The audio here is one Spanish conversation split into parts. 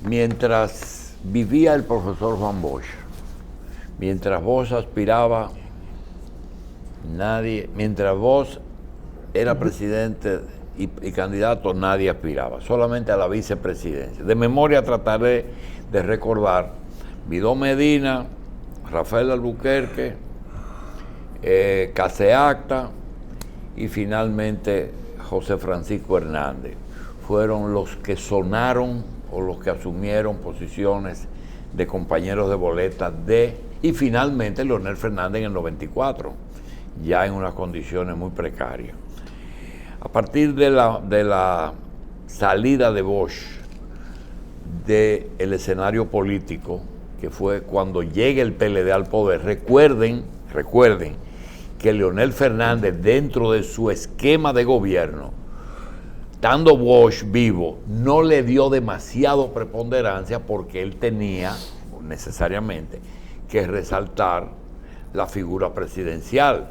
Mientras vivía el profesor Juan Bosch, mientras Bosch aspiraba, mientras Bosch era presidente y candidato, nadie aspiraba, solamente a la vicepresidencia. De memoria trataré de recordar Vidó Medina, Rafael Albuquerque, Caseacta y finalmente José Francisco Hernández. Fueron los que sonaron o los que asumieron posiciones de compañeros de boleta y finalmente Leonel Fernández en el 94, ya en unas condiciones muy precarias. A partir de la salida de Bosch del escenario político, que fue cuando llega el PLD al poder, recuerden que Leonel Fernández, dentro de su esquema de gobierno, estando Bosch vivo, no le dio demasiado preponderancia porque él tenía necesariamente que resaltar la figura presidencial.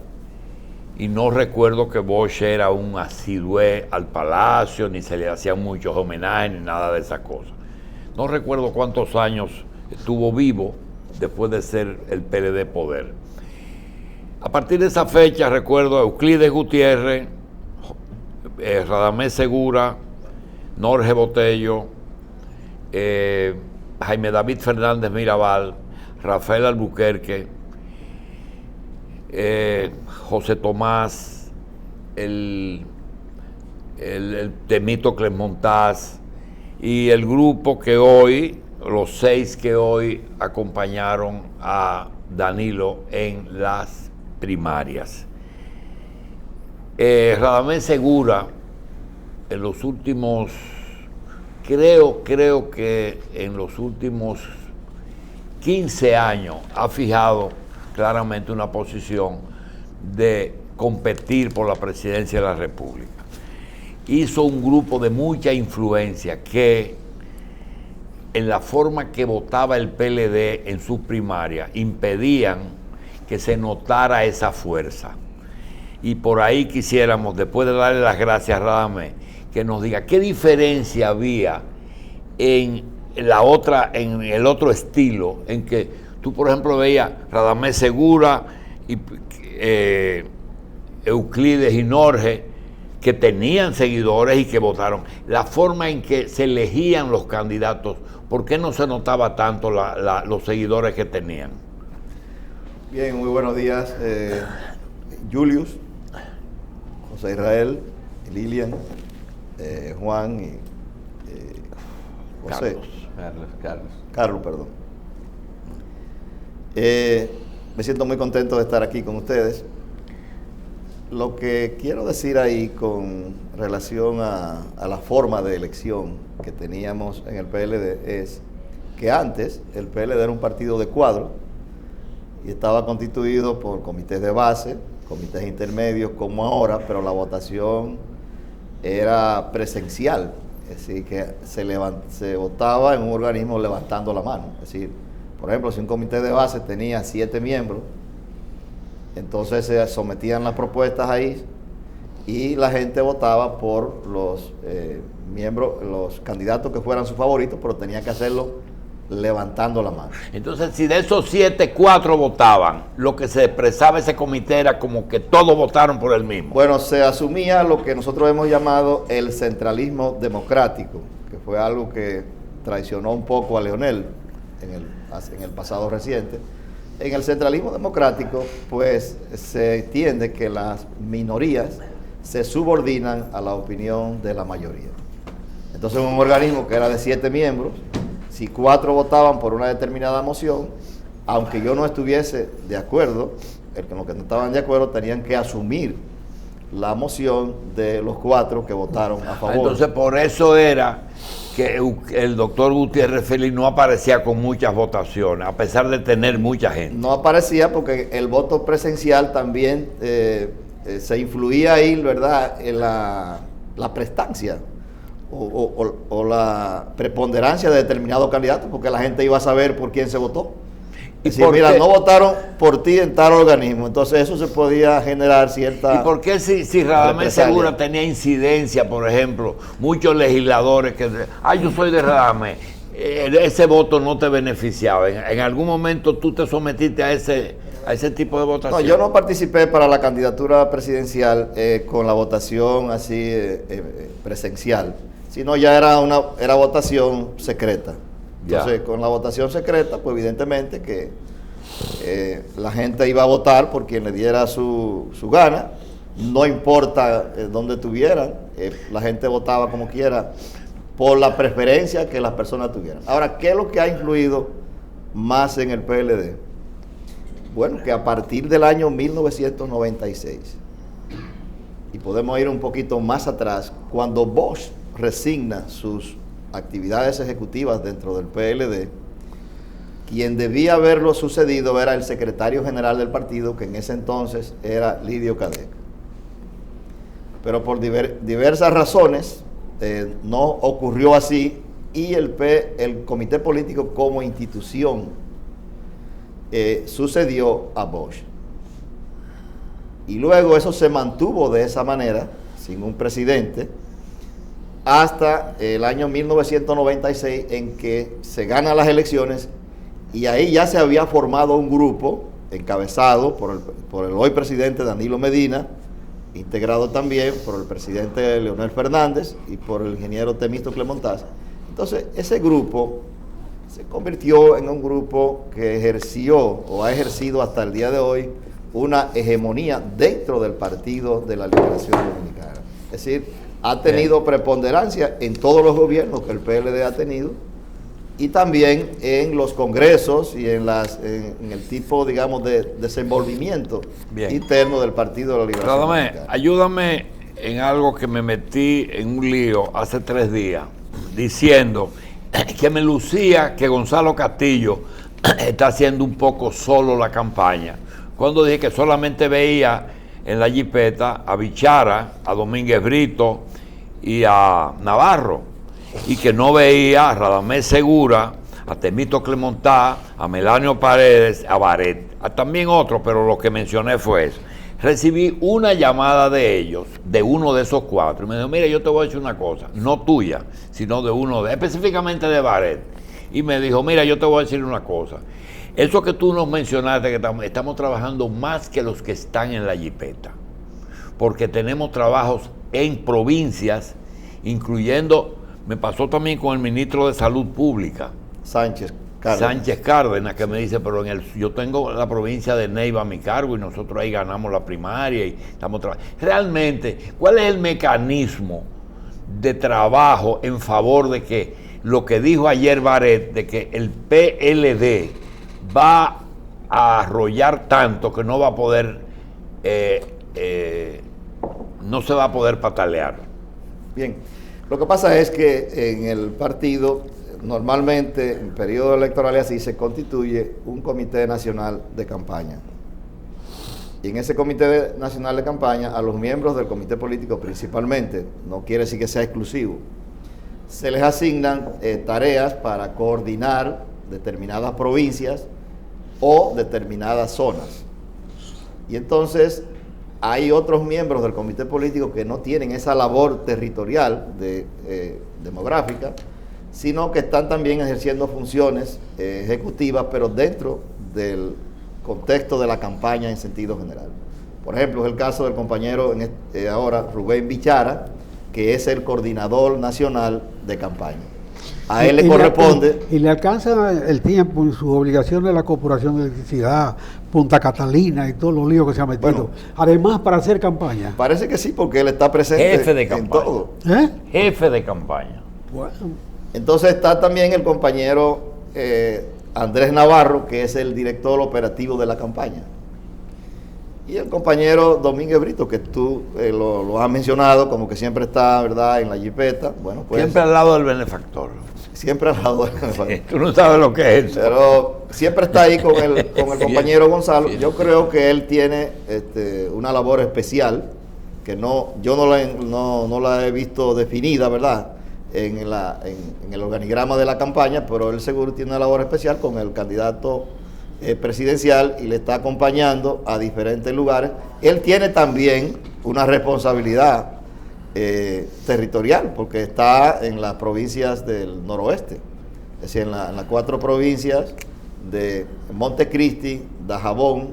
Y no recuerdo que Bosch era un asidué al palacio, ni se le hacían muchos homenajes, ni nada de esas cosas. No recuerdo cuántos años estuvo vivo después de ser el PLD poder. A partir de esa fecha recuerdo a Euclides Gutiérrez, Radamés Segura, Norge Botello, Jaime David Fernández Mirabal, Rafael Albuquerque, José Tomás, el Temístocles Montaz y el grupo que hoy, los 6 que hoy acompañaron a Danilo en las primarias. Radamés Segura, en los últimos, creo que en los últimos 15 años ha fijado claramente una posición de competir por la presidencia de la República. Hizo un grupo de mucha influencia que en la forma que votaba el PLD en sus primarias impedían que se notara esa fuerza. Y por ahí quisiéramos, después de darle las gracias a Radamés, que nos diga qué diferencia había en el otro estilo, en que tú, por ejemplo, veías Radamés Segura y Euclides y Norge, que tenían seguidores y que votaron. La forma en que se elegían los candidatos, ¿por qué no se notaba tanto los seguidores que tenían? Bien, muy buenos días, Julius, José Israel, Lilian, Juan y José. Carlos, perdón. Me siento muy contento de estar aquí con ustedes. Lo que quiero decir ahí con relación a la forma de elección que teníamos en el PLD es que antes el PLD era un partido de cuadro y estaba constituido por comités de base, comités intermedios como ahora, pero la votación era presencial, es decir, que se votaba en un organismo levantando la mano. Es decir, por ejemplo, si un comité de base tenía 7 miembros, entonces se sometían las propuestas ahí y la gente votaba por los miembros, los candidatos que fueran sus favoritos, pero tenía que hacerlo levantando la mano. Entonces, si de esos 7, 4 votaban, lo que se expresaba ese comité era como que todos votaron por el mismo. Bueno, se asumía lo que nosotros hemos llamado el centralismo democrático, que fue algo que traicionó un poco a Leonel en el pasado reciente. En el centralismo democrático, pues, se entiende que las minorías se subordinan a la opinión de la mayoría. Entonces, un organismo que era de 7 miembros, si 4 votaban por una determinada moción, aunque yo no estuviese de acuerdo, los que no estaban de acuerdo tenían que asumir la moción de los 4 que votaron a favor. Entonces, por eso era que el doctor Gutiérrez Félix no aparecía con muchas votaciones, a pesar de tener mucha gente. No aparecía porque el voto presencial también se influía ahí, ¿verdad?, en la prestancia o la preponderancia de determinado candidato, porque la gente iba a saber por quién se votó. Es decir, mira, no votaron por ti en tal organismo, entonces eso se podía generar cierta... ¿Y por qué si Radamés Segura tenía incidencia, por ejemplo, muchos legisladores que... yo soy de Radamés, ese voto no te beneficiaba. En algún momento tú te sometiste a ese tipo de votación. No, yo no participé para la candidatura presidencial con la votación así presencial, sino ya era votación secreta. Entonces, con la votación secreta, pues evidentemente que la gente iba a votar por quien le diera su gana, no importa dónde estuvieran, la gente votaba como quiera por la preferencia que las personas tuvieran. Ahora, ¿qué es lo que ha influido más en el PLD? Bueno, que a partir del año 1996, y podemos ir un poquito más atrás, cuando Bosch resigna sus actividades ejecutivas dentro del PLD, quien debía haberlo sucedido era el secretario general del partido, que en ese entonces era Lidio Cadec. Pero por diversas razones no ocurrió así, y el comité político como institución sucedió a Bosch. Y luego eso se mantuvo de esa manera, sin un presidente, hasta el año 1996, en que se ganan las elecciones, y ahí ya se había formado un grupo encabezado por el hoy presidente Danilo Medina, integrado también por el presidente Leonel Fernández y por el ingeniero Temístocles Montaz. Entonces, ese grupo se convirtió en un grupo que ejerció o ha ejercido hasta el día de hoy una hegemonía dentro del Partido de la Liberación Dominicana. Es decir, ha tenido preponderancia en todos los gobiernos que el PLD ha tenido, y también en los congresos y en el tipo, digamos, de desenvolvimiento interno del Partido de la Liberación Dominicana. Ayúdame en algo que me metí en un lío hace 3 días, diciendo que me lucía que Gonzalo Castillo está haciendo un poco solo la campaña, cuando dije que solamente veía en la jipeta a Bichara, a Domínguez Brito y a Navarro, y que no veía a Radamés Segura, a Temístocles Montaz, a Melanio Paredes, a Baret, a también otros, pero lo que mencioné fue eso. Recibí una llamada de ellos, de uno de esos 4, y me dijo: mira, yo te voy a decir una cosa, no tuya, sino de uno, específicamente de Baret. Y me dijo: mira, yo te voy a decir una cosa, eso que tú nos mencionaste, que estamos trabajando más que los que están en la jipeta, porque tenemos trabajos en provincias, incluyendo, me pasó también con el ministro de Salud Pública, Sánchez Cárdenas, que me dice: pero yo tengo la provincia de Neiva a mi cargo y nosotros ahí ganamos la primaria y estamos trabajando. Realmente, ¿cuál es el mecanismo de trabajo en favor de que lo que dijo ayer Baret, de que el PLD va a arrollar tanto que no va a poder, no se va a poder patalear? Bien, lo que pasa es que en el partido, normalmente en periodo electoral así, se constituye un comité nacional de campaña. Y en ese comité nacional de campaña, a los miembros del comité político principalmente, no quiere decir que sea exclusivo, se les asignan tareas para coordinar determinadas provincias o determinadas zonas. Y entonces hay otros miembros del comité político que no tienen esa labor territorial demográfica, sino que están también ejerciendo funciones ejecutivas, pero dentro del contexto de la campaña en sentido general. Por ejemplo, es el caso del compañero ahora Rubén Bichara, que es el coordinador nacional de campaña. A él le corresponde... Y le alcanza el tiempo en sus obligaciones de la Corporación de Electricidad, Punta Catalina y todos los líos que se ha metido. Bueno, además, para hacer campaña. Parece que sí, porque él está presente en todo. Jefe de campaña. Bueno. Entonces está también el compañero Andrés Navarro, que es el director operativo de la campaña. Y el compañero Domínguez Brito, que tú lo has mencionado, como que siempre está, ¿verdad?, en la jipeta. Bueno, pues, siempre al lado del benefactor. Siempre al lado del benefactor. Sí, tú no sabes lo que es. Pero siempre está ahí con el compañero Gonzalo. Yo creo que él tiene una labor especial, que yo no la he visto definida, ¿verdad?, en el organigrama de la campaña, pero él seguro tiene una labor especial con el candidato presidencial y le está acompañando a diferentes lugares. Él tiene también una responsabilidad territorial, porque está en las provincias del noroeste. es decir, en las 4 provincias de Montecristi, Dajabón,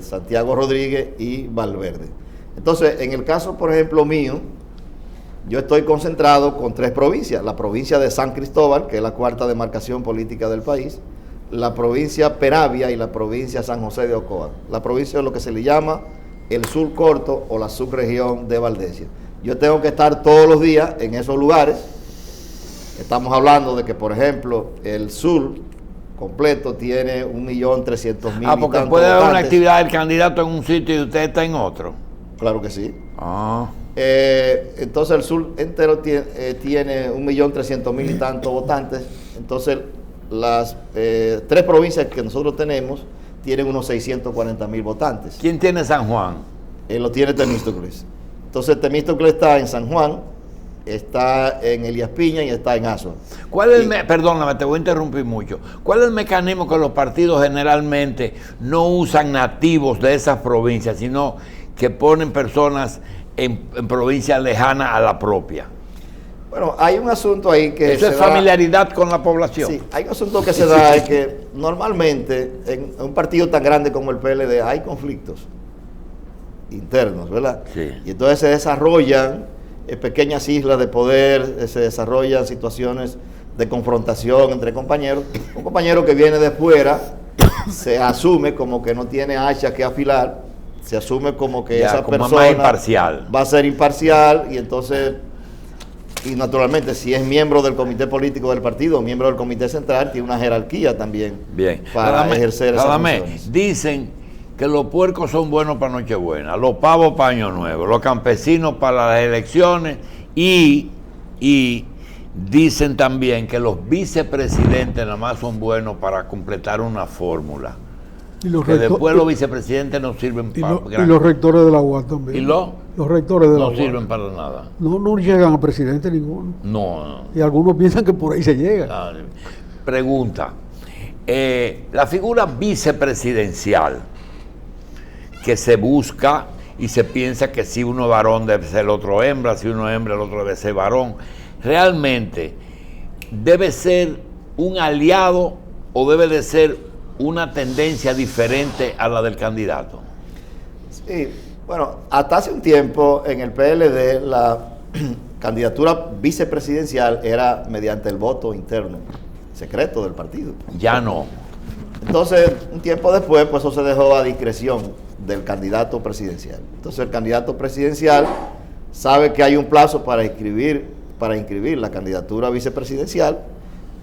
Santiago Rodríguez y Valverde. Entonces, en el caso, por ejemplo, mío, yo estoy concentrado con 3 provincias: la provincia de San Cristóbal, que es la 4ª demarcación política del país, la provincia Peravia y la provincia San José de Ocoa. La provincia es lo que se le llama el sur corto o la subregión de Valdesia. Yo tengo que estar todos los días en esos lugares. Estamos hablando de que, por ejemplo, el sur completo tiene 1.300.000. Porque puede haber una actividad del candidato en un sitio y usted está en otro. Claro que sí. Ah. Entonces el sur entero tiene 1.300.000 y tantos votantes. Entonces las 3 provincias que nosotros tenemos tienen unos 640.000 votantes. ¿Quién tiene San Juan? Lo tiene Temístocles. Entonces Temístocles está en San Juan, está en Elías Piña y está en Azua. Perdóname, te voy a interrumpir mucho. ¿Cuál es el mecanismo que los partidos generalmente no usan nativos de esas provincias, sino que ponen personas en provincias lejanas a la propia? Bueno, hay un asunto ahí que eso es familiaridad con la población. Sí, hay un asunto que se da, es que normalmente en un partido tan grande como el PLD hay conflictos internos, ¿verdad? Sí. Y entonces se desarrollan pequeñas islas de poder, se desarrollan situaciones de confrontación entre compañeros. Un compañero que viene de fuera se asume como que no tiene hacha que afilar, se asume como que esa persona imparcial. Va a ser imparcial, y entonces, y naturalmente, si es miembro del comité político del partido, miembro del comité central, tiene una jerarquía también. Bien. Para ejercer esas funciones. Dicen que los puercos son buenos para Nochebuena, los pavos para Año Nuevo, los campesinos para las elecciones, y dicen también que los vicepresidentes nada más son buenos para completar una fórmula. Que después los vicepresidentes no sirven para y los rectores de la UAS también. ¿Y los rectores de la UAS no sirven para nada? No llegan a presidente ninguno. No. Y algunos piensan que por ahí se llega. Pregunta. La figura vicepresidencial que se busca y se piensa que si uno es varón debe ser el otro hembra, si uno es hembra el otro debe ser varón, ¿realmente debe ser un aliado o debe de ser una tendencia diferente a la del candidato? Sí, bueno, hasta hace un tiempo en el PLD la candidatura vicepresidencial era mediante el voto interno, secreto del partido. Ya no. Entonces, un tiempo después, pues eso se dejó a discreción del candidato presidencial. Entonces, el candidato presidencial sabe que hay un plazo para inscribir la candidatura vicepresidencial,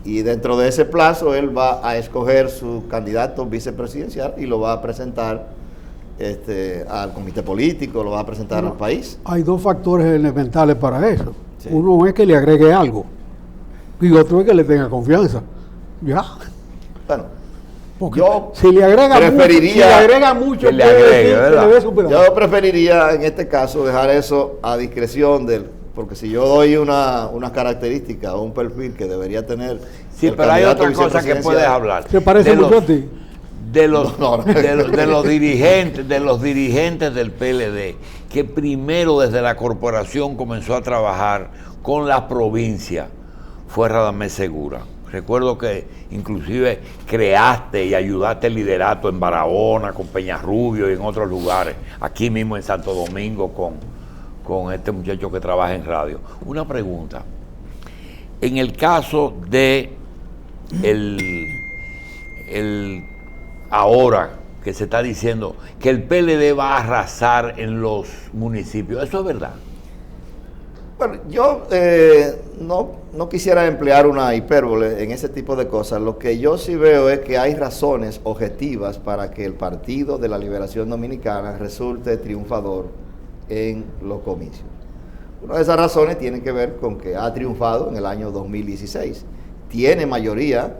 y dentro de ese plazo él va a escoger su candidato vicepresidencial y lo va a presentar al comité político, lo va a presentar al país. Hay 2 factores elementales para eso. Sí. Uno es que le agregue algo y otro es que le tenga confianza. Ya. Bueno, porque yo si le agrega mucho, que le agregue, ¿verdad? Yo preferiría en este caso dejar eso a discreción porque si yo doy unas características o un perfil que debería tener. Sí, pero hay otra cosa que puedes hablar. ¿Se parece mucho a ti? De los dirigentes del PLD, que primero desde la corporación comenzó a trabajar con las provincias, fue Radamés Segura. Recuerdo que inclusive creaste y ayudaste el liderato en Barahona, con Peñarrubio y en otros lugares, aquí mismo en Santo Domingo con este muchacho que trabaja en radio. Una pregunta. En el caso de ahora que se está diciendo que el PLD va a arrasar en los municipios, ¿eso es verdad? Bueno, yo no quisiera emplear una hipérbole en ese tipo de cosas. Lo que yo sí veo es que hay razones objetivas para que el Partido de la Liberación Dominicana resulte triunfador en los comicios. Una de esas razones tiene que ver con que ha triunfado en el año 2016. Tiene mayoría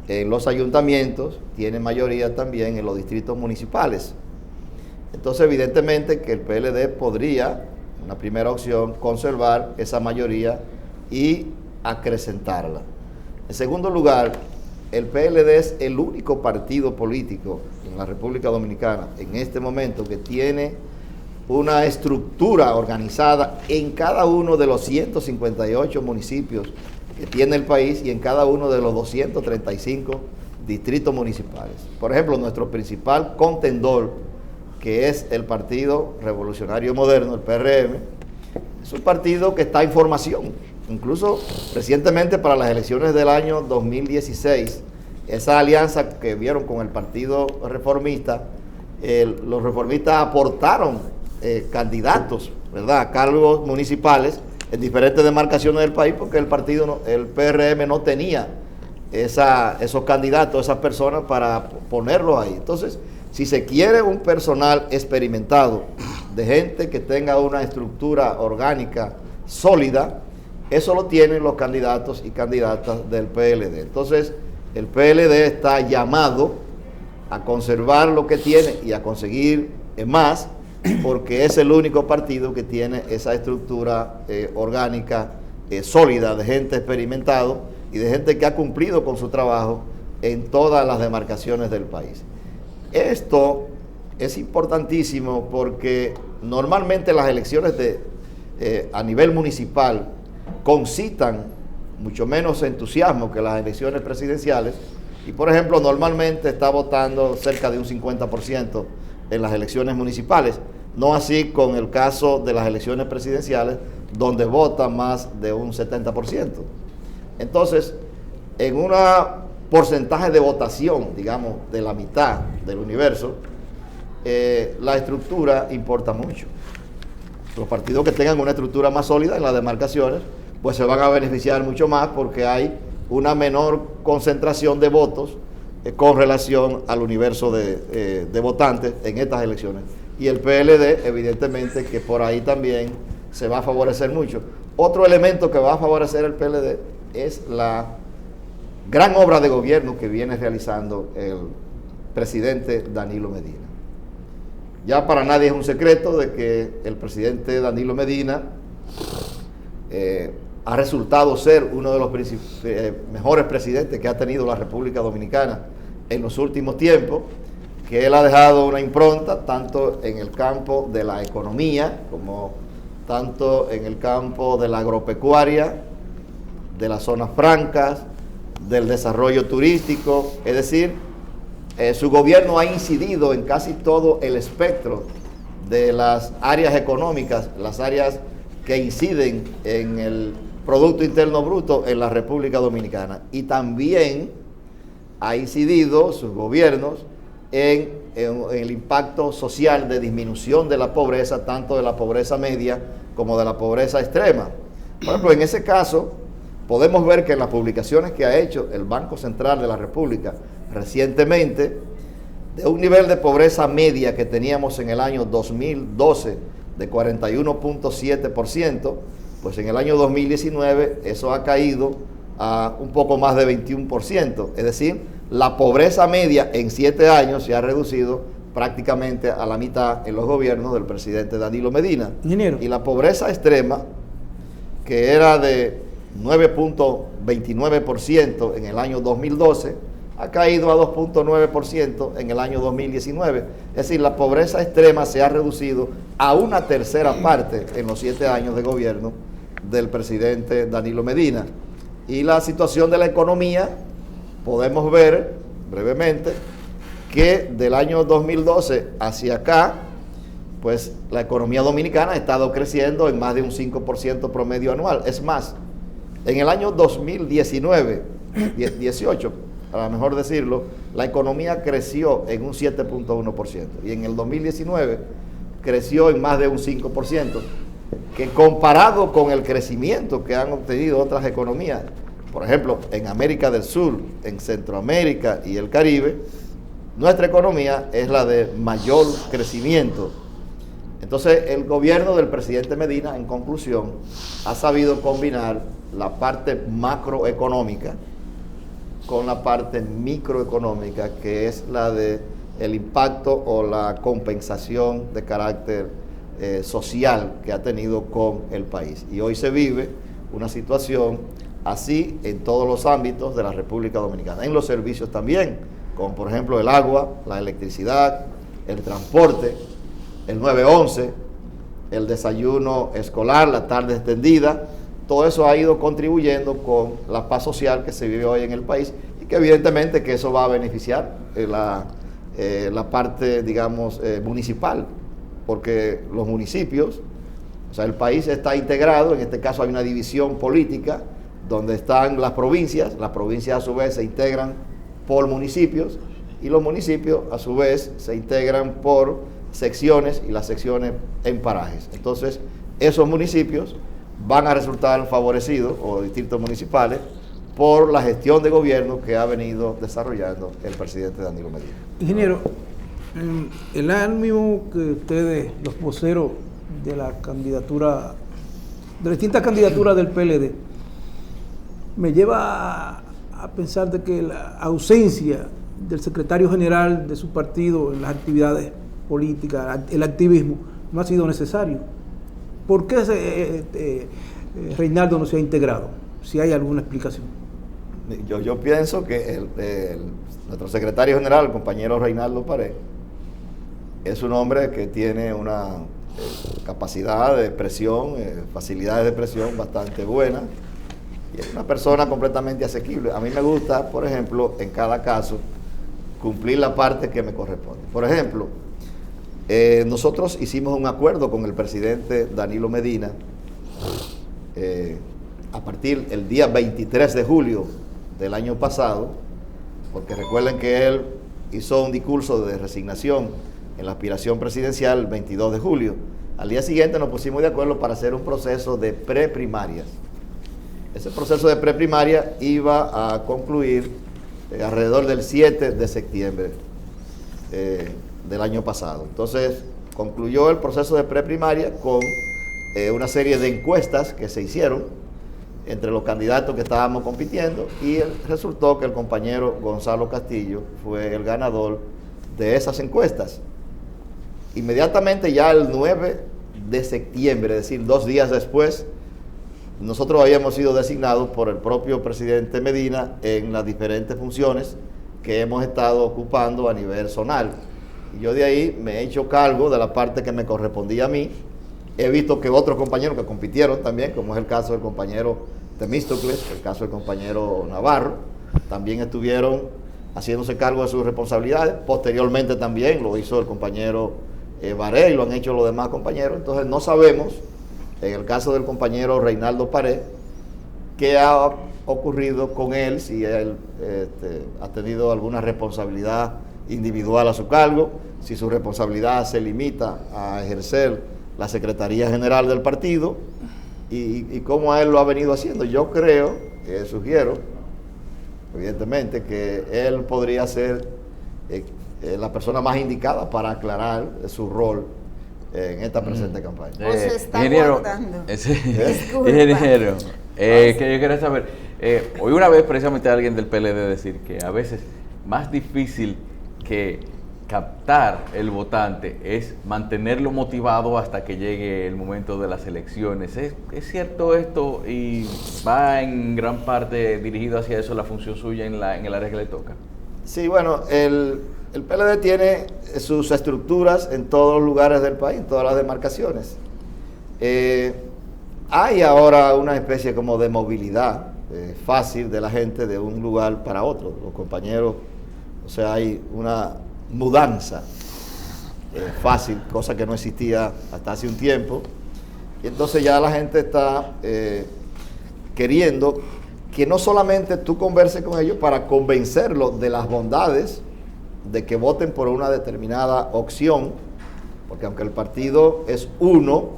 en los ayuntamientos, tiene mayoría también en los distritos municipales. Entonces, evidentemente que el PLD podría, una primera opción, conservar esa mayoría y acrecentarla. En segundo lugar, el PLD es el único partido político en la República Dominicana en este momento que tiene una estructura organizada en cada uno de los 158 municipios que tiene el país y en cada uno de los 235 distritos municipales. Por ejemplo, nuestro principal contendor, que es el Partido Revolucionario Moderno, el PRM, es un partido que está en formación. Incluso recientemente para las elecciones del año 2016, esa alianza que vieron con el Partido Reformista, los reformistas aportaron candidatos, ¿verdad?, a cargos municipales en diferentes demarcaciones del país, porque el PRM no tenía esos candidatos, esas personas para ponerlos ahí. Entonces, si se quiere un personal experimentado, de gente que tenga una estructura orgánica sólida, eso lo tienen los candidatos y candidatas del PLD. Entonces, el PLD está llamado a conservar lo que tiene y a conseguir más, porque es el único partido que tiene esa estructura orgánica sólida, de gente experimentado y de gente que ha cumplido con su trabajo en todas las demarcaciones del país. Esto es importantísimo porque normalmente las elecciones a nivel municipal concitan mucho menos entusiasmo que las elecciones presidenciales y, por ejemplo, normalmente está votando cerca de un 50% en las elecciones municipales, no así con el caso de las elecciones presidenciales, donde vota más de un 70%. Entonces, en un porcentaje de votación, digamos, de la mitad del universo, la estructura importa mucho. Los partidos que tengan una estructura más sólida en las demarcaciones, pues se van a beneficiar mucho más porque hay una menor concentración de votos con relación al universo de votantes en estas elecciones. Y el PLD, evidentemente, que por ahí también se va a favorecer mucho. Otro elemento que va a favorecer el PLD es la gran obra de gobierno que viene realizando el presidente Danilo Medina. Ya para nadie es un secreto de que el presidente Danilo Medina ha resultado ser uno de los mejores presidentes que ha tenido la República Dominicana en los últimos tiempos, que él ha dejado una impronta tanto en el campo de la economía como tanto en el campo de la agropecuaria, de las zonas francas, del desarrollo turístico. Es decir, su gobierno ha incidido en casi todo el espectro de las áreas económicas, las áreas que inciden en el Producto Interno Bruto en la República Dominicana. Y también ha incidido sus gobiernos en el impacto social de disminución de la pobreza, tanto de la pobreza media como de la pobreza extrema. Por ejemplo, en ese caso, podemos ver que en las publicaciones que ha hecho el Banco Central de la República recientemente, de un nivel de pobreza media que teníamos en el año 2012 de 41.7%, pues en el año 2019 eso ha caído a un poco más de 21%. Es decir, la pobreza media en 7 años se ha reducido prácticamente a la mitad en los gobiernos del presidente Danilo Medina. Ingeniero. Y la pobreza extrema, que era de 9.29% en el año 2012, ha caído a 2.9% en el año 2019. Es decir, la pobreza extrema se ha reducido a una tercera parte en los 7 años de gobierno del presidente Danilo Medina. Y la situación de la economía, podemos ver brevemente que del año 2012 hacia acá, pues la economía dominicana ha estado creciendo en más de un 5% promedio anual. Es más, en el año 2018, para mejor decirlo, la economía creció en un 7.1% y en el 2019 creció en más de un 5%, que comparado con el crecimiento que han obtenido otras economías, por ejemplo, en América del Sur, en Centroamérica y el Caribe, nuestra economía es la de mayor crecimiento. Entonces, el gobierno del presidente Medina, en conclusión, ha sabido combinar la parte macroeconómica con la parte microeconómica, que es la de el impacto o la compensación de carácter social que ha tenido con el país. Y hoy se vive una situación así en todos los ámbitos de la República Dominicana, en los servicios también, como por ejemplo el agua, la electricidad, el transporte, el 911, el desayuno escolar, la tarde extendida, todo eso ha ido contribuyendo con la paz social que se vive hoy en el país y que evidentemente que eso va a beneficiar la parte, digamos, municipal, porque los municipios, o sea, el país está integrado, en este caso hay una división política donde están las provincias a su vez se integran por municipios y los municipios a su vez se integran por secciones y las secciones en parajes. Entonces, esos municipios van a resultar favorecidos, o distritos municipales, por la gestión de gobierno que ha venido desarrollando el presidente Danilo Medina. Ingeniero, el ánimo que ustedes, los voceros de la candidatura, de las distintas candidaturas del PLD, me lleva a pensar de que la ausencia del secretario general de su partido en las actividades políticas, el activismo, no ha sido necesario. ¿Por qué Reinaldo no se ha integrado? Si hay alguna explicación. Yo pienso que nuestro secretario general, el compañero Reinaldo Pared, es un hombre que tiene una capacidad de expresión, facilidades de expresión bastante buenas, y es una persona completamente asequible. A mí me gusta, por ejemplo, en cada caso, cumplir la parte que me corresponde. Por ejemplo, nosotros hicimos un acuerdo con el presidente Danilo Medina a partir del día 23 de julio del año pasado, porque recuerden que él hizo un discurso de resignación en la aspiración presidencial el 22 de julio. Al día siguiente nos pusimos de acuerdo para hacer un proceso de preprimarias. Ese proceso de preprimaria iba a concluir alrededor del 7 de septiembre del año pasado. Entonces, concluyó el proceso de preprimaria con una serie de encuestas que se hicieron entre los candidatos que estábamos compitiendo y resultó que el compañero Gonzalo Castillo fue el ganador de esas encuestas. Inmediatamente, ya el 9 de septiembre, es decir, 2 días después, nosotros habíamos sido designados por el propio presidente Medina en las diferentes funciones que hemos estado ocupando a nivel zonal. Y yo de ahí me he hecho cargo de la parte que me correspondía a mí. He visto que otros compañeros que compitieron también, como es el caso del compañero Temístocles, el caso del compañero Navarro, también estuvieron haciéndose cargo de sus responsabilidades. Posteriormente también lo hizo el compañero Baré y lo han hecho los demás compañeros. Entonces no sabemos, en el caso del compañero Reinaldo Pared, qué ha ocurrido con él, si él ha tenido alguna responsabilidad individual a su cargo, si su responsabilidad se limita a ejercer la Secretaría General del partido y cómo a él lo ha venido haciendo. Yo creo, sugiero, evidentemente, que él podría ser la persona más indicada para aclarar su rol en esta presente campaña. O se está ingeniero, guardando. Ingeniero, que yo quería saber, oí una vez precisamente a alguien del PLD decir que a veces más difícil que captar el votante es mantenerlo motivado hasta que llegue el momento de las elecciones. ¿Es cierto esto y va en gran parte dirigido hacia eso la función suya en el área que le toca? Sí, bueno, el PLD tiene sus estructuras en todos los lugares del país, en todas las demarcaciones. Hay ahora una especie como de movilidad fácil de la gente de un lugar para otro. Los compañeros, o sea, hay una mudanza fácil, cosa que no existía hasta hace un tiempo. Y entonces ya la gente está queriendo que no solamente tú converses con ellos para convencerlos de las bondades de que voten por una determinada opción, porque aunque el partido es uno,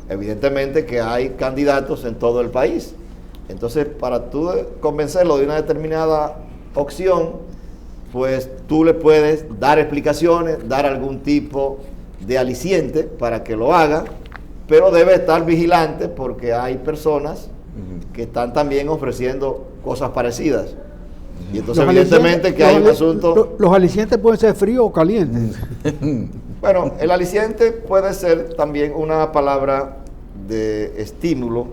evidentemente que hay candidatos en todo el país. Entonces, para tú convencerlo de una determinada opción, pues tú le puedes dar explicaciones, dar algún tipo de aliciente para que lo haga, pero debe estar vigilante porque hay personas que están también ofreciendo cosas parecidas. Y entonces evidentemente que hay un asunto... Los alicientes pueden ser fríos o calientes. Bueno, el aliciente puede ser también una palabra de estímulo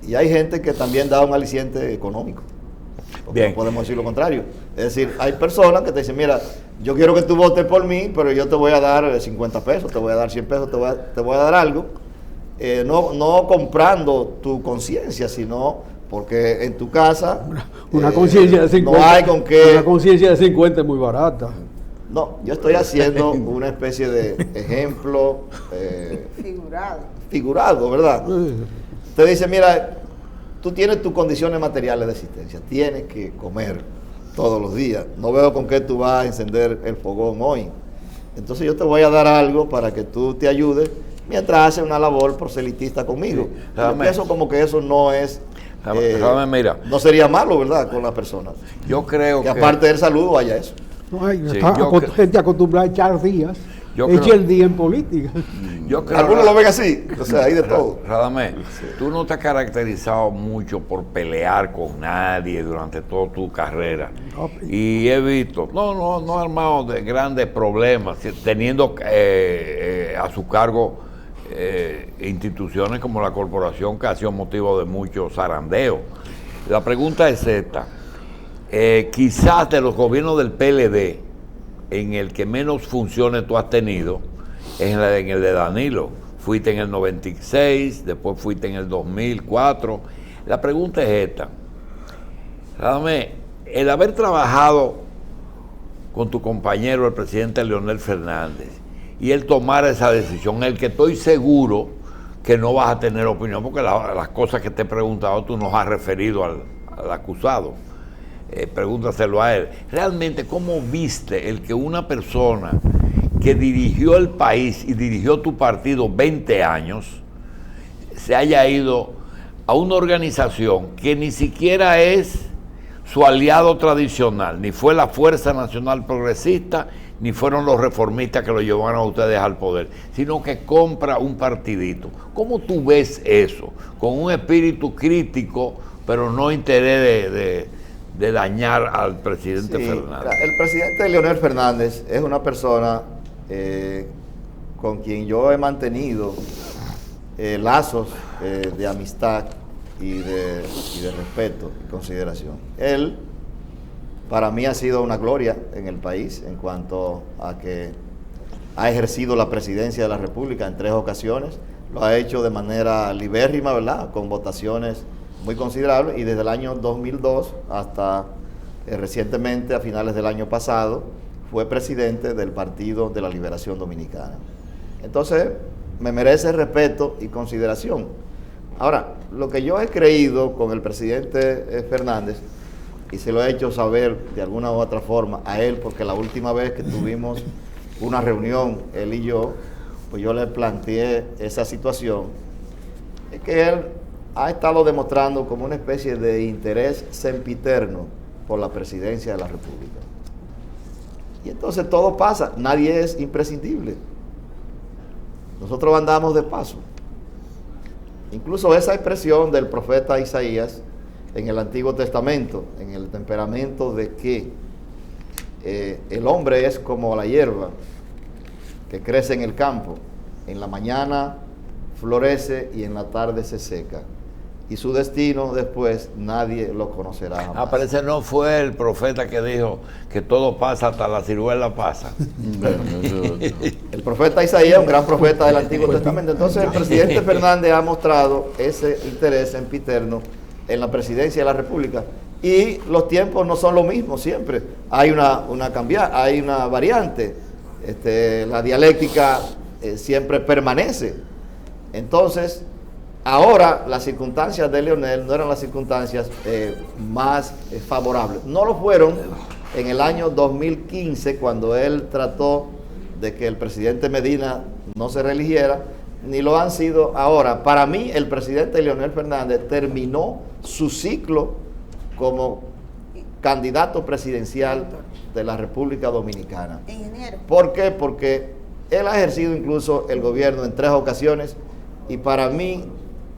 y hay gente que también da un aliciente económico. Bien. No podemos decir lo contrario. Es decir, hay personas que te dicen, mira, yo quiero que tú votes por mí, pero yo te voy a dar 50 pesos, te voy a dar 100 pesos, te voy a dar algo no comprando tu conciencia, sino porque en tu casa Una conciencia de 50. no hay con qué. Una conciencia de 50 es muy barata. No, yo estoy haciendo una especie de ejemplo figurado, ¿verdad? Usted dice, mira, tú tienes tus condiciones materiales de existencia, tienes que comer todos los días. No veo con qué tú vas a encender el fogón hoy. Entonces yo te voy a dar algo para que tú te ayudes mientras haces una labor proselitista conmigo. Sí, yo pienso como que eso no es... mira, no sería malo, ¿verdad?, con la persona. yo creo que aparte del saludo haya eso. No hay Sí, gente acostumbrada a echar días. Yo Eche creo- el día en política. yo creo, Algunos lo ven así, o sea, hay de todo. Radamés, tú no te has caracterizado mucho por pelear con nadie durante toda tu carrera. No, Y he visto, no armado de grandes problemas, teniendo a su cargo instituciones como la corporación, que ha sido motivo de mucho zarandeo. La pregunta es esta: quizás de los gobiernos del PLD, en el que menos funciones tú has tenido, es en el de Danilo. Fuiste en el 96, después fuiste en el 2004. La pregunta es esta: Radamés, el haber trabajado con tu compañero, el presidente Leonel Fernández, y él tomar esa decisión, el que estoy seguro que no vas a tener opinión, porque las cosas que te he preguntado tú nos has referido al acusado. Pregúntaselo a él. Realmente, ¿cómo viste el que una persona que dirigió el país y dirigió tu partido 20 años se haya ido a una organización que ni siquiera es su aliado tradicional, ni fue la Fuerza Nacional Progresista, ni fueron los reformistas que lo llevaron a ustedes al poder, sino que compra un partidito? ¿Cómo tú ves eso? Con un espíritu crítico, pero no interés de dañar al presidente Fernández. El presidente Leonel Fernández es una persona con quien yo he mantenido lazos de amistad y de respeto y consideración. Él, para mí, ha sido una gloria en el país en cuanto a que ha ejercido la presidencia de la República en 3 ocasiones. Lo ha hecho de manera libérrima, ¿verdad?, con votaciones muy considerables, y desde el año 2002 hasta recientemente, a finales del año pasado, fue presidente del Partido de la Liberación Dominicana. Entonces, me merece respeto y consideración. Ahora, lo que yo he creído con el presidente Fernández, y se lo he hecho saber de alguna u otra forma a él, porque la última vez que tuvimos una reunión, él y yo, pues yo le planteé esa situación, es que él ha estado demostrando como una especie de interés sempiterno por la presidencia de la República. Y entonces todo pasa, nadie es imprescindible. Nosotros andamos de paso. Incluso esa expresión del profeta Isaías en el Antiguo Testamento, en el temperamento de que el hombre es como la hierba que crece en el campo, en la mañana florece y en la tarde se seca, y su destino después nadie lo conocerá jamás. Pero ese no fue el profeta que dijo que todo pasa, hasta la ciruela pasa. El profeta Isaías, un gran profeta del Antiguo Testamento. Entonces el presidente Fernández ha mostrado ese interés sempiterno en la presidencia de la República, y los tiempos no son lo mismo siempre. Hay hay una variante. La dialéctica siempre permanece. Entonces, ahora las circunstancias de Leonel no eran las circunstancias más favorables. No lo fueron en el año 2015, cuando él trató de que el presidente Medina no se reeligiera, ni lo han sido ahora. Para mí, el presidente Leonel Fernández terminó su ciclo como candidato presidencial de la República Dominicana. Ingeniero. ¿Por qué? Porque él ha ejercido incluso el gobierno en 3 ocasiones, y para mí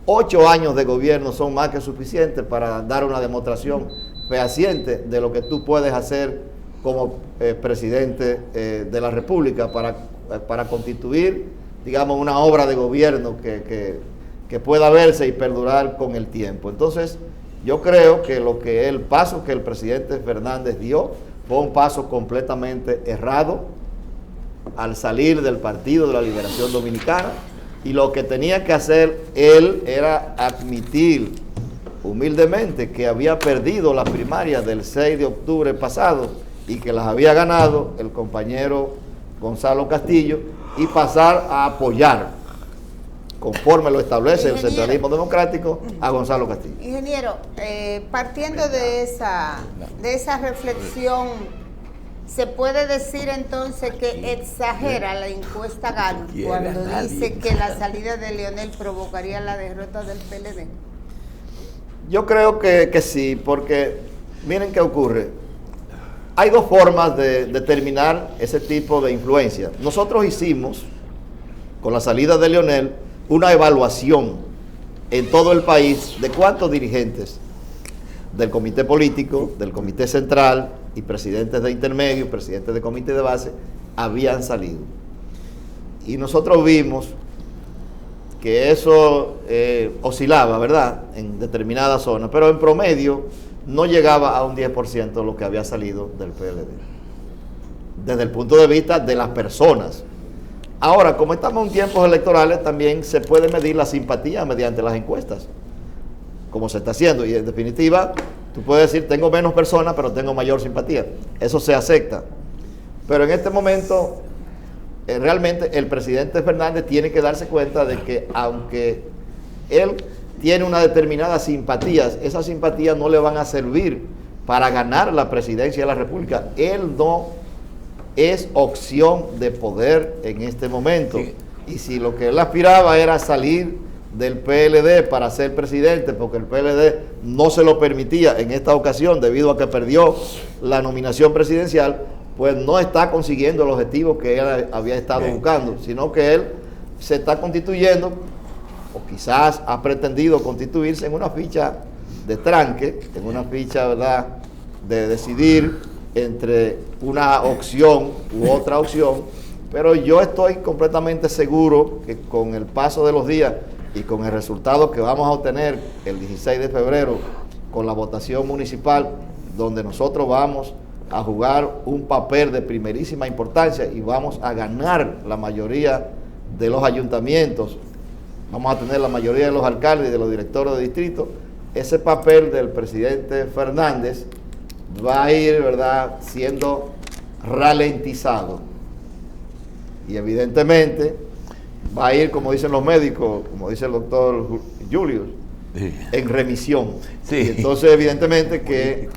8 años de gobierno son más que suficientes para dar una demostración fehaciente de lo que tú puedes hacer como presidente de la República para constituir, digamos, una obra de gobierno que pueda verse y perdurar con el tiempo. Entonces, yo creo que el paso que el presidente Fernández dio fue un paso completamente errado al salir del Partido de la Liberación Dominicana, Y lo que tenía que hacer él era admitir humildemente que había perdido las primarias del 6 de octubre pasado y que las había ganado el compañero Gonzalo Castillo y pasar a apoyar, conforme lo establece el centralismo democrático, a Gonzalo Castillo. Ingeniero, partiendo de esa reflexión, ¿se puede decir entonces que exagera la encuesta GAN cuando dice que la salida de Leonel provocaría la derrota del PLD? Yo creo que sí, porque miren qué ocurre. Hay dos formas de determinar ese tipo de influencia. Nosotros hicimos, con la salida de Leonel, una evaluación en todo el país de cuántos dirigentes del comité político, del comité central y presidentes de intermedio, presidentes de comité de base habían salido. Y nosotros vimos que eso oscilaba, ¿verdad?, en determinadas zonas, pero en promedio no llegaba a un 10% lo que había salido del PLD, desde el punto de vista de las personas. Ahora, como estamos en tiempos electorales, también se puede medir la simpatía mediante las encuestas, como se está haciendo, y en definitiva, tú puedes decir, tengo menos personas, pero tengo mayor simpatía. Eso se acepta. Pero en este momento, realmente el presidente Fernández tiene que darse cuenta de que aunque él tiene una determinada simpatía, esas simpatías no le van a servir para ganar la presidencia de la República. Él no es opción de poder en este momento. Sí. Y si lo que él aspiraba era salir del PLD para ser presidente, porque el PLD no se lo permitía en esta ocasión debido a que perdió la nominación presidencial, pues no está consiguiendo el objetivo que él había estado buscando, sino que él se está constituyendo, o quizás ha pretendido constituirse en una ficha de tranque, en una ficha, ¿verdad?, de decidir entre una opción u otra opción, pero yo estoy completamente seguro que con el paso de los días y con el resultado que vamos a obtener el 16 de febrero con la votación municipal, donde nosotros vamos a jugar un papel de primerísima importancia y vamos a ganar la mayoría de los ayuntamientos, vamos a tener la mayoría de los alcaldes y de los directores de distrito, ese papel del presidente Fernández va a ir, ¿verdad?, siendo ralentizado. Y evidentemente va a ir, como dicen los médicos, como dice el doctor Julius, en remisión. Sí. Y entonces evidentemente que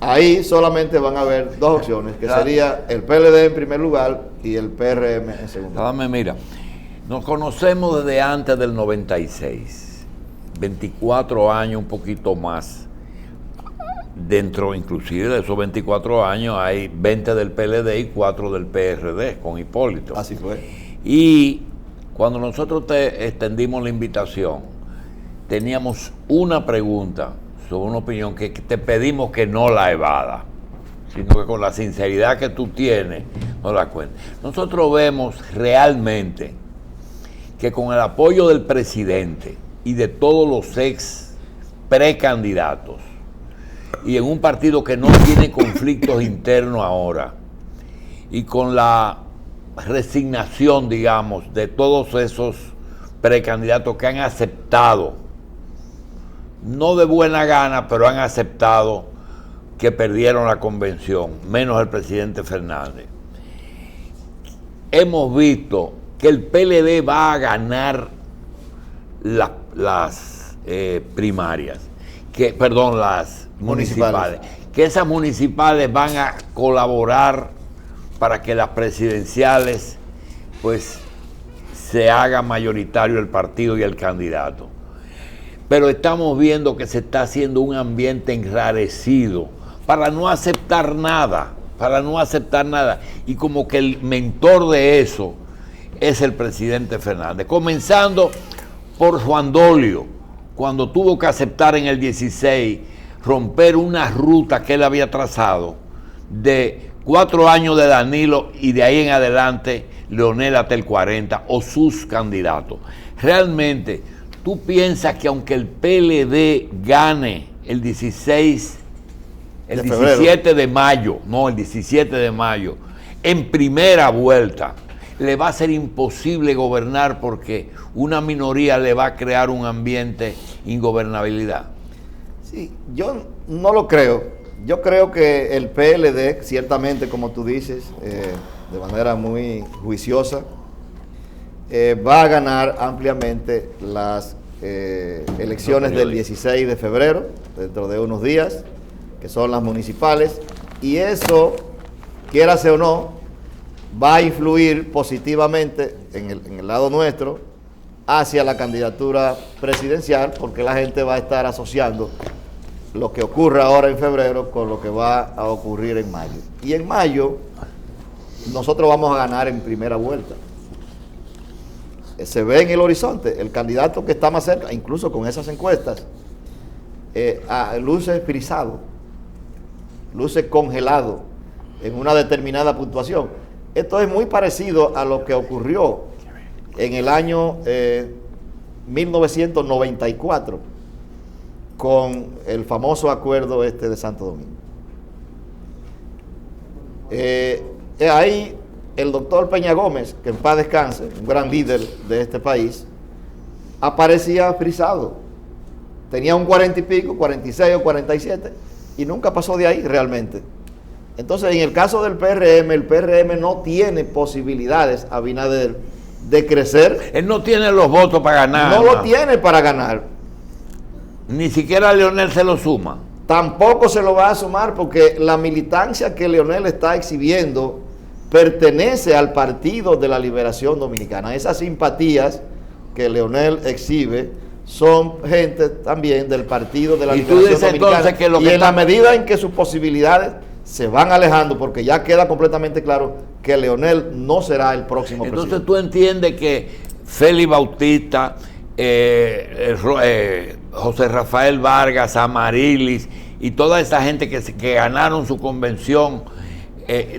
ahí solamente van a haber dos opciones, que sería el PLD en primer lugar y el PRM en segundo lugar. Dame, mira, nos conocemos desde antes del 96, 24 años, un poquito más. Dentro inclusive de esos 24 años hay 20 del PLD y 4 del PRD con Hipólito. Así fue. Y cuando nosotros te extendimos la invitación, teníamos una pregunta sobre una opinión que te pedimos que no la evada, sino que con la sinceridad que tú tienes, no la cuentes. Nosotros vemos realmente que con el apoyo del presidente y de todos los ex precandidatos, y en un partido que no tiene conflictos internos ahora, y con la resignación, digamos, de todos esos precandidatos que han aceptado, no de buena gana, pero han aceptado que perdieron la convención, menos el presidente Fernández. Hemos visto que el PLD va a ganar las primarias, las municipales, que esas municipales van a colaborar para que las presidenciales pues se haga mayoritario el partido y el candidato. Pero estamos viendo que se está haciendo un ambiente enrarecido para no aceptar nada, y como que el mentor de eso es el presidente Fernández, comenzando por Juan Dolio, cuando tuvo que aceptar en el 16 romper una ruta que él había trazado de 4 años de Danilo y de ahí en adelante Leonel hasta el 40 o sus candidatos. Realmente, ¿tú piensas que aunque el PLD gane el 17 de mayo, en primera vuelta, le va a ser imposible gobernar porque una minoría le va a crear un ambiente ingobernabilidad? Sí, yo no lo creo. Yo creo que el PLD, ciertamente, como tú dices, de manera muy juiciosa, va a ganar ampliamente las elecciones del 16 de febrero, dentro de unos días, que son las municipales, y eso, quiérase o no, va a influir positivamente en el lado nuestro hacia la candidatura presidencial, porque la gente va a estar asociando lo que ocurre ahora en febrero con lo que va a ocurrir en mayo. Y en mayo nosotros vamos a ganar en primera vuelta. Se ve en el horizonte, el candidato que está más cerca, incluso con esas encuestas, luce frisado, luce congelado en una determinada puntuación. Esto es muy parecido a lo que ocurrió en el año 1994 con el famoso acuerdo de Santo Domingo. Ahí el doctor Peña Gómez, que en paz descanse, un gran líder de este país, aparecía frisado. Tenía un 40 y pico, 46 o 47, y nunca pasó de ahí realmente. Entonces, en el caso del PRM, el PRM no tiene posibilidades, Abinader, de crecer. Él no tiene los votos para ganar. No lo tiene para ganar. Ni siquiera Leonel se lo suma. Tampoco se lo va a sumar porque la militancia que Leonel está exhibiendo pertenece al Partido de la Liberación Dominicana. Esas simpatías que Leonel exhibe son gente también del Partido de la Liberación Dominicana. Y en la medida en que sus posibilidades se van alejando, porque ya queda completamente claro que Leonel no será el próximo presidente. Entonces tú entiendes que Félix Bautista, José Rafael Vargas, Amarilis y toda esa gente que ganaron su convención,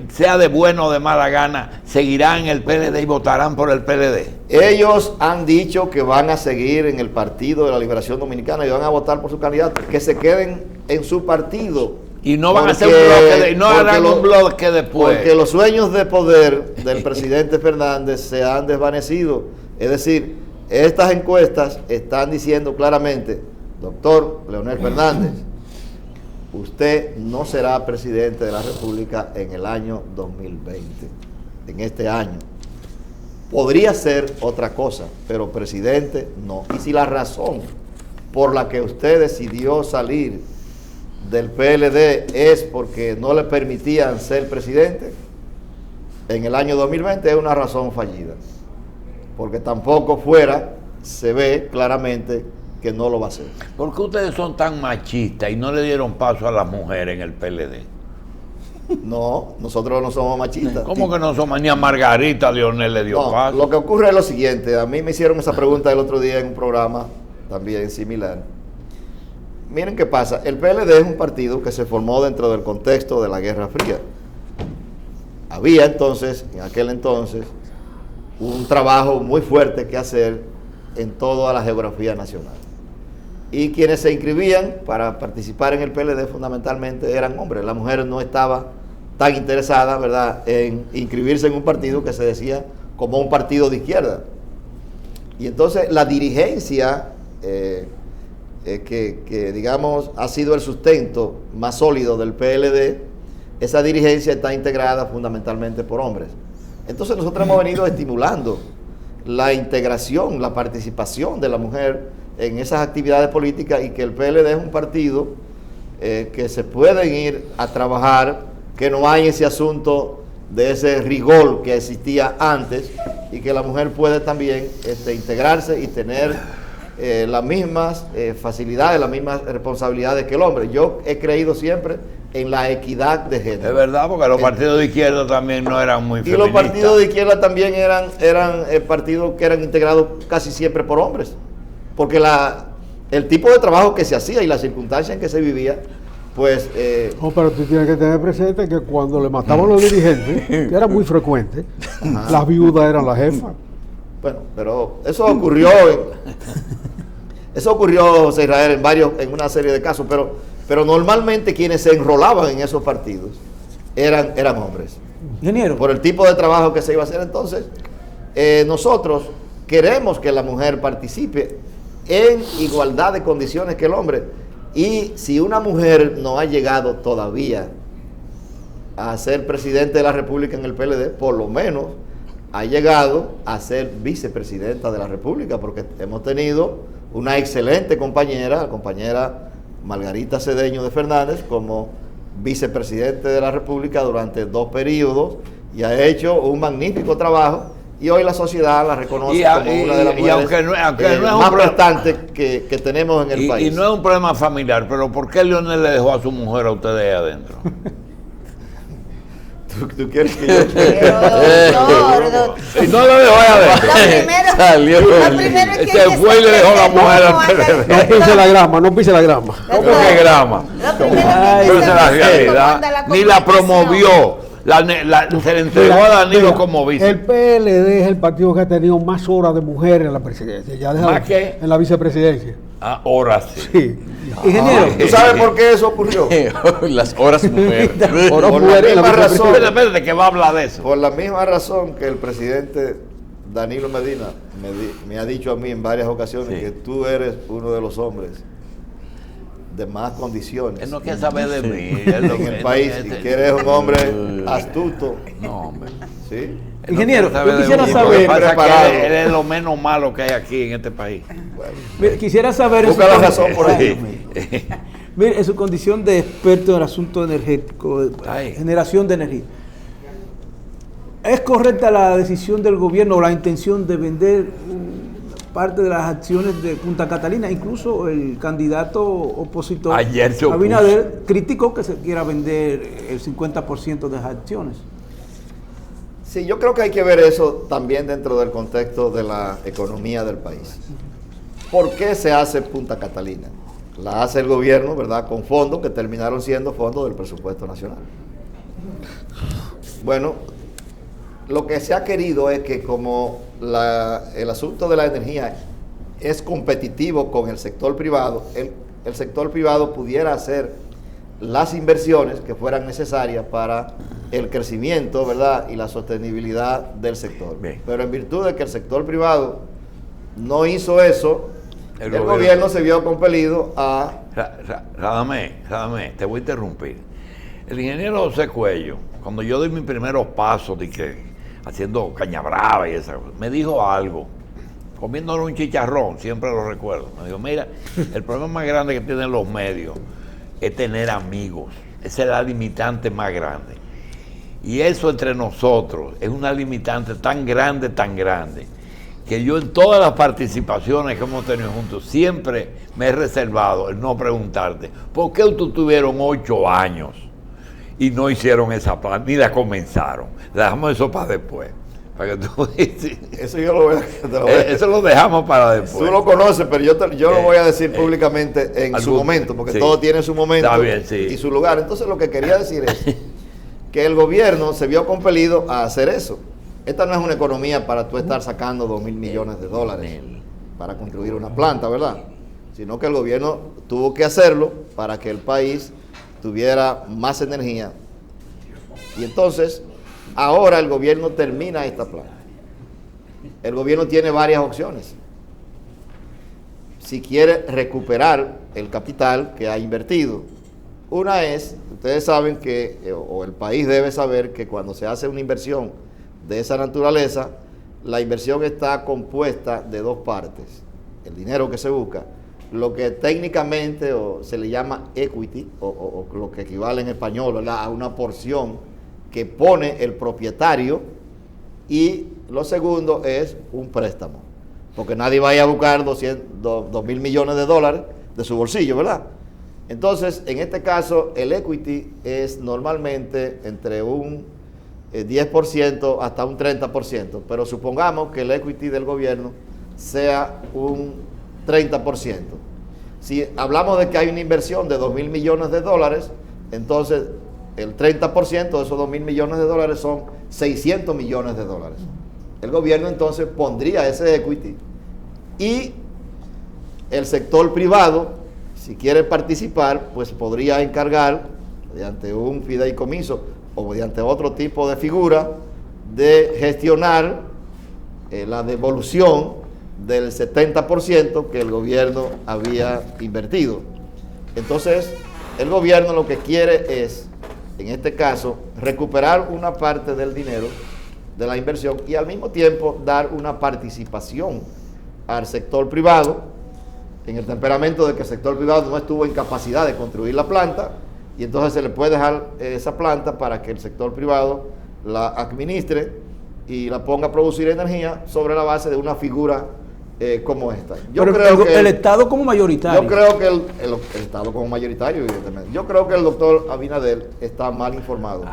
sea de buena o de mala gana, seguirán en el PLD y votarán por el PLD. Ellos han dicho que van a seguir en el Partido de la Liberación Dominicana y van a votar por su candidato, que se queden en su partido. Y no van a hacer un bloque, no harán un bloque después. Porque los sueños de poder del presidente Fernández se han desvanecido. Es decir, estas encuestas están diciendo claramente, doctor Leonel Fernández, usted no será presidente de la República en el año 2020, en este año. Podría ser otra cosa, pero presidente no. Y si la razón por la que usted decidió salir del PLD es porque no le permitían ser presidente en el año 2020, es una razón fallida, porque tampoco fuera, se ve claramente que no lo va a hacer. ¿Por qué ustedes son tan machistas y no le dieron paso a las mujeres en el PLD? No, nosotros no somos machistas. ¿Cómo que no somos? Ni a Margarita Leonel le dio paso. Lo que ocurre es lo siguiente, a mí me hicieron esa pregunta el otro día en un programa también similar. Miren qué pasa, el PLD es un partido que se formó dentro del contexto de la Guerra Fría. Había entonces, en aquel entonces, un trabajo muy fuerte que hacer en toda la geografía nacional. Y quienes se inscribían para participar en el PLD fundamentalmente eran hombres. La mujer no estaba tan interesada, ¿verdad?, en inscribirse en un partido que se decía como un partido de izquierda. Y entonces la dirigencia que digamos ha sido el sustento más sólido del PLD, esa dirigencia está integrada fundamentalmente por hombres. Entonces nosotros hemos venido estimulando la integración, la participación de la mujer en esas actividades políticas, y que el PLD es un partido que se pueden ir a trabajar, que no hay ese asunto de ese rigor que existía antes, y que la mujer puede también integrarse y tener las mismas facilidades, las mismas responsabilidades que el hombre. Yo he creído siempre en la equidad de género. Es verdad, porque los partidos de izquierda también no eran muy feministas. Y los partidos de izquierda también eran partidos que eran integrados casi siempre por hombres, porque el tipo de trabajo que se hacía y las circunstancias en que se vivía, pues... No, pero tú tienes que tener presente que cuando le mataban a los dirigentes, que era muy frecuente, las viudas eran las jefas. Bueno, pero eso ocurrió, José Israel, en una serie de casos, pero normalmente quienes se enrolaban en esos partidos eran hombres. Ingeniero. Por el tipo de trabajo que se iba a hacer. Entonces, nosotros queremos que la mujer participe en igualdad de condiciones que el hombre. Y si una mujer no ha llegado todavía a ser presidente de la República en el PLD, por lo menos ha llegado a ser vicepresidenta de la República, porque hemos tenido una excelente compañera, la compañera Margarita Cedeño de Fernández, como vicepresidente de la República durante 2 periodos, y ha hecho un magnífico trabajo, y hoy la sociedad la reconoce como una de las mujeres aunque no es más prestantes que tenemos en el país. Y no es un problema familiar, pero ¿por qué Leonel le dejó a su mujer a ustedes ahí adentro? ¿Tú quieres que yo Y no lo dejó ahí adentro. Salió. Lo primero es que Se fue y le dejó la mujer al No PLD. pise la grama, no pise la grama. ¿Cómo que grama? Lo primero Pero esa es la realidad. Ni la promovió. Se le entregó a Danilo como vice. El PLD es el partido que ha tenido más horas de mujeres en la presidencia. Ya deja ¿Más qué? En la vicepresidencia. Ahora sí. Sí. Ingeniero, ¿Tú sabes por qué eso ocurrió? Las horas mujeres. Horas Por mujeres la en la misma razón. vicepresidencia. Espérate, que va a hablar de eso. Por la misma razón que el presidente Danilo Medina me ha dicho a mí en varias ocasiones Sí. que tú eres uno de los hombres de más condiciones Él no quiere saber de mí. Él no- en el él país, no- y que eres un hombre astuto, No, hombre. ¿sí? Él no Ingeniero, quiere saber yo de quisiera mí. saber- Lo que pasa es que Preparado. él es lo menos malo que hay aquí en este país. mire, quisiera saber... Busca la razón por ahí. Mire, en su condición de experto en el asunto energético, de Ay. generación de energía, ¿es correcta la decisión del gobierno o la intención de vender parte de las acciones de Punta Catalina? Incluso el candidato opositor Ayer se opuso. Abinader criticó que se quiera vender el 50% de las acciones. Sí, yo creo que hay que ver eso también dentro del contexto de la economía del país. ¿Por qué se hace Punta Catalina? La hace el gobierno, ¿verdad?, con fondos que terminaron siendo fondos del presupuesto nacional. Bueno, lo que se ha querido es que como el asunto de la energía es competitivo con el sector privado, el sector privado pudiera hacer las inversiones que fueran necesarias para el crecimiento, ¿verdad?, y la sostenibilidad del sector. Bien. Pero en virtud de que el sector privado no hizo eso, El el gobierno- gobierno se vio compelido a... Radamés, te voy a interrumpir. El ingeniero José Cuello, cuando yo doy mis primeros pasos de que haciendo caña brava y esa cosa, me dijo algo, comiéndole un chicharrón, siempre lo recuerdo. Me dijo, mira, el problema más grande que tienen los medios es tener amigos. Esa es la limitante más grande. Y eso entre nosotros es una limitante tan grande, que yo en todas las participaciones que hemos tenido juntos siempre me he reservado el no preguntarte, ¿por qué ustedes tuvieron 8 años y no hicieron esa plan, ni la comenzaron? Dejamos eso para después. Para que tú Eso yo lo voy a... te lo voy a- eso lo dejamos para después. Tú lo conoces, pero yo lo voy a decir públicamente en su algún- momento, porque sí. todo tiene su momento Está bien, sí. y su lugar. Entonces lo que quería decir es que el gobierno se vio compelido a hacer eso. Esta no es una economía para tú estar sacando $2,000 millones para construir una planta, ¿verdad? Sino que el gobierno tuvo que hacerlo para que el país tuviera más energía. Y entonces, ahora el gobierno termina esta planta. El gobierno tiene varias opciones. Si quiere recuperar el capital que ha invertido. Una es, ustedes saben que, o el país debe saber que cuando se hace una inversión de esa naturaleza, la inversión está compuesta de 2 partes. El dinero que se busca, lo que técnicamente se le llama equity, o lo que equivale en español, ¿verdad?, a una porción que pone el propietario, y lo segundo es un préstamo, porque nadie vaya a buscar $2,000 millones de su bolsillo, ¿verdad? Entonces, en este caso, el equity es normalmente entre un 10% hasta un 30%, pero supongamos que el equity del gobierno sea un 30%. Si hablamos de que hay una inversión de $2,000 millones, entonces el 30% de esos $2,000 millones son $600 millones. El gobierno entonces pondría ese equity y el sector privado, si quiere participar, pues podría encargar mediante un fideicomiso o mediante otro tipo de figura de gestionar la devolución del 70% que el gobierno había invertido. Entonces, el gobierno lo que quiere es, en este caso, recuperar una parte del dinero de la inversión y al mismo tiempo dar una participación al sector privado, en el temperamento de que el sector privado no estuvo en capacidad de construir la planta, y entonces se le puede dejar esa planta para que el sector privado la administre y la ponga a producir energía sobre la base de una figura como esta. El Estado como mayoritario. Yo creo que el Estado como mayoritario, evidentemente. Yo creo que el doctor Abinader está mal informado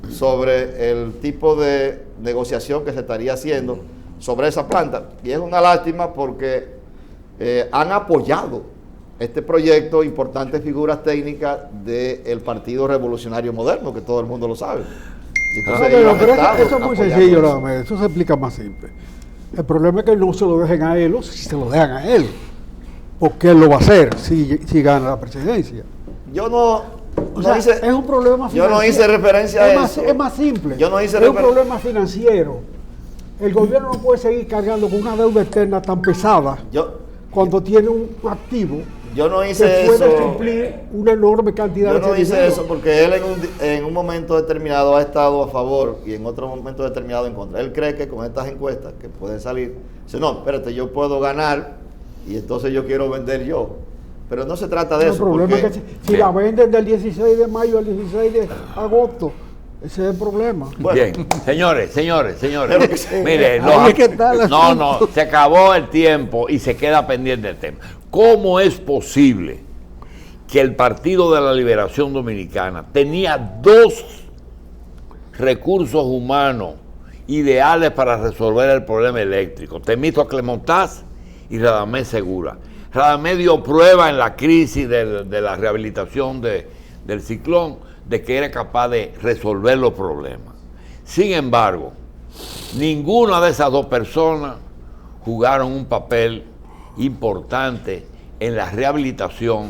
sobre el tipo de negociación que se estaría haciendo sobre esa planta. Y es una lástima porque han apoyado este proyecto importantes figuras técnicas del Partido Revolucionario Moderno, que todo el mundo lo sabe. Entonces, pero eso es muy sencillo, eso se explica más simple. El problema es que no se lo dejen a él, o si se lo dejan a él, porque él lo va a hacer si gana la presidencia. Yo no hice, es un problema financiero. Yo no hice referencia a eso. Es más simple. Yo no hice es un problema financiero. El gobierno no puede seguir cargando con una deuda externa tan pesada cuando tiene un activo. Yo no hice que eso. puede suplir una enorme cantidad de dinero. Yo no hice eso porque él en un momento determinado ha estado a favor y en otro momento determinado en contra. Él cree que con estas encuestas que pueden salir, dice, no, espérate, yo puedo ganar y entonces yo quiero vender yo. Pero no se trata de eso. El problema es que si la venden del 16 de mayo al 16 de agosto, ese es el problema. Bueno. Bien, señores. Mire, se acabó el tiempo y se queda pendiente el tema. ¿Cómo es posible que el Partido de la Liberación Dominicana tenía 2 recursos humanos ideales para resolver el problema eléctrico? Temístocles Montaz y Radamés Segura. Radamés dio prueba en la crisis de la rehabilitación del ciclón de que era capaz de resolver los problemas. Sin embargo, ninguna de esas 2 personas jugaron un papel importante en la rehabilitación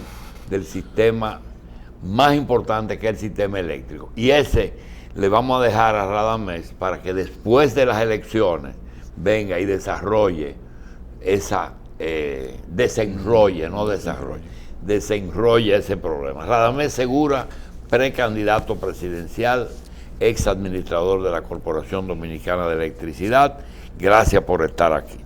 del sistema más importante que es el sistema eléctrico. Y ese le vamos a dejar a Radamés para que después de las elecciones venga y desarrolle desenrolle ese problema. Radamés Segura, precandidato presidencial, ex administrador de la Corporación Dominicana de Electricidad. Gracias por estar aquí.